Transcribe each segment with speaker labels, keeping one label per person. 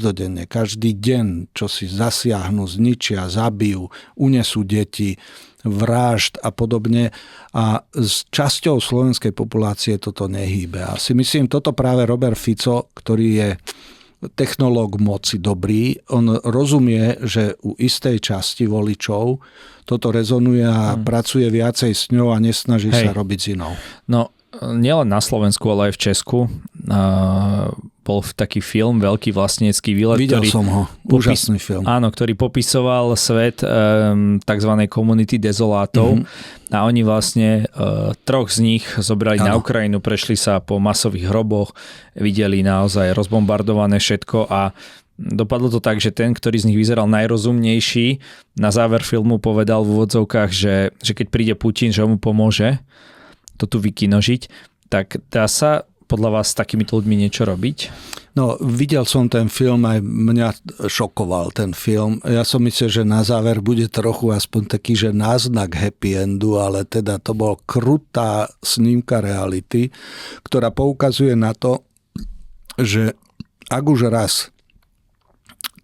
Speaker 1: každodenne, každý deň, čo si zasiahnu, zničia, zabijú, unesú deti, vražd a podobne. A s časťou slovenskej populácie toto nehýbe. A si myslím, toto práve Robert Fico, ktorý je technológ moci dobrý, on rozumie, že u istej časti voličov toto rezonuje a pracuje viacej s ňou a nesnaží sa robiť s inou.
Speaker 2: No, nielen na Slovensku, ale aj v Česku bol taký film Veľký vlastnícky výlet.
Speaker 1: Videl som ho, úžasný film.
Speaker 2: Áno, ktorý popisoval svet takzvanej komunity dezolátov a oni vlastne troch z nich zobrali na Ukrajinu, prešli sa po masových hroboch, videli naozaj rozbombardované všetko a dopadlo to tak, že ten, ktorý z nich vyzeral najrozumnejší, na záver filmu povedal v úvodzovkách, že keď príde Putin, že mu pomôže to tu vykinožiť, tak dá sa podľa vás s takýmito ľuďmi niečo robiť?
Speaker 1: No, videl som ten film, aj mňa šokoval ten film. Ja som myslel, že na záver bude trochu aspoň taký, že náznak happy endu, ale teda to bol krutá snímka reality, ktorá poukazuje na to, že ak už raz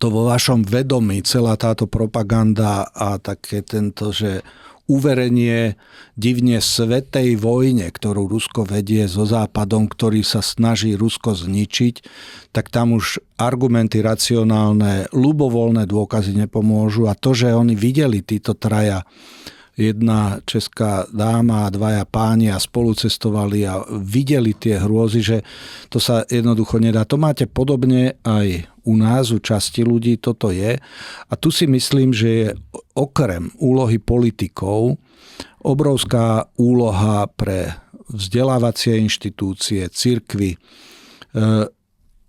Speaker 1: to vo vašom vedomí, celá táto propaganda a také tento, že uverenie divne svätej vojne, ktorú Rusko vedie so Západom, ktorý sa snaží Rusko zničiť, tak tam už argumenty racionálne, ľubovoľné dôkazy nepomôžu. A to, že oni videli títo traja, jedna česká dáma a dvaja páni a spolu cestovali a videli tie hrôzy, že to sa jednoducho nedá. To máte podobne aj u nás, u časti ľudí, toto je. A tu si myslím, že je okrem úlohy politikov obrovská úloha pre vzdelávacie inštitúcie, cirkvi,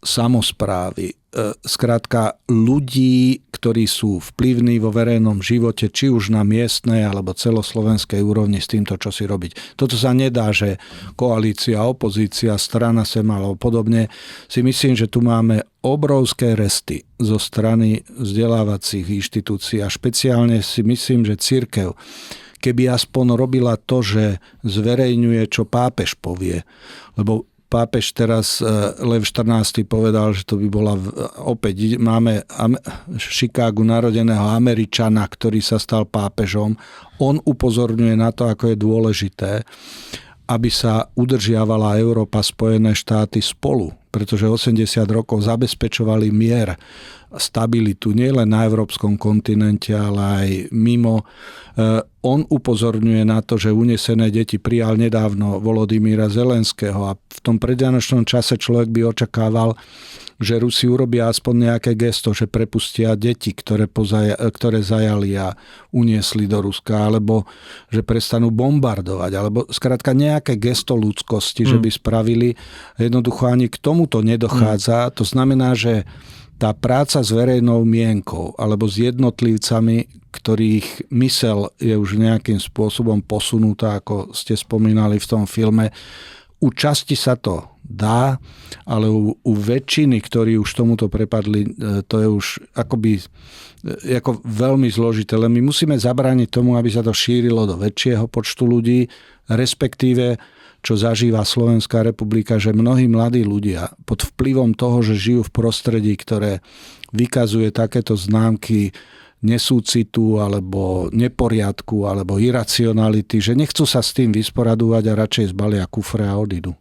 Speaker 1: samosprávy, skrátka ľudí, ktorí sú vplyvní vo verejnom živote, či už na miestnej alebo celoslovenskej úrovni s týmto, čo si robiť. Toto sa nedá, že koalícia, opozícia, strana sem alebo podobne. Si myslím, že tu máme obrovské resty zo strany vzdelávacích inštitúcií a špeciálne si myslím, že cirkev, keby aspoň robila to, že zverejňuje, čo pápež povie, lebo pápež teraz, Lev 14. povedal, že to by bola opäť, máme v Chicagu narodeného Američana, ktorý sa stal pápežom. On upozorňuje na to, ako je dôležité, aby sa udržiavala Európa, Spojené štáty spolu, pretože 80 rokov zabezpečovali mier, stabilitu nielen na európskom kontinente, ale aj mimo. On upozorňuje na to, že unesené deti prijal nedávno Volodymyra Zelenského a v tom predvianočnom čase človek by očakával, že Rusi urobia aspoň nejaké gesto, že prepustia deti, ktoré zajali a uniesli do Ruska, alebo že prestanú bombardovať, alebo skrátka nejaké gesto ľudskosti, že by spravili. Jednoducho ani k tomuto nedochádza. To znamená, že tá práca s verejnou mienkou alebo s jednotlivcami, ktorých mysel je už nejakým spôsobom posunutá, ako ste spomínali v tom filme, u časti sa to dá, ale u väčšiny, ktorí už tomuto prepadli, to je už akoby ako veľmi zložité. Len my musíme zabrániť tomu, aby sa to šírilo do väčšieho počtu ľudí, respektíve čo zažíva Slovenská republika, že mnohí mladí ľudia pod vplyvom toho, že žijú v prostredí, ktoré vykazuje takéto známky nesúcitu alebo neporiadku alebo iracionality, že nechcú sa s tým vysporadovať a radšej zbalia kufre a odídu.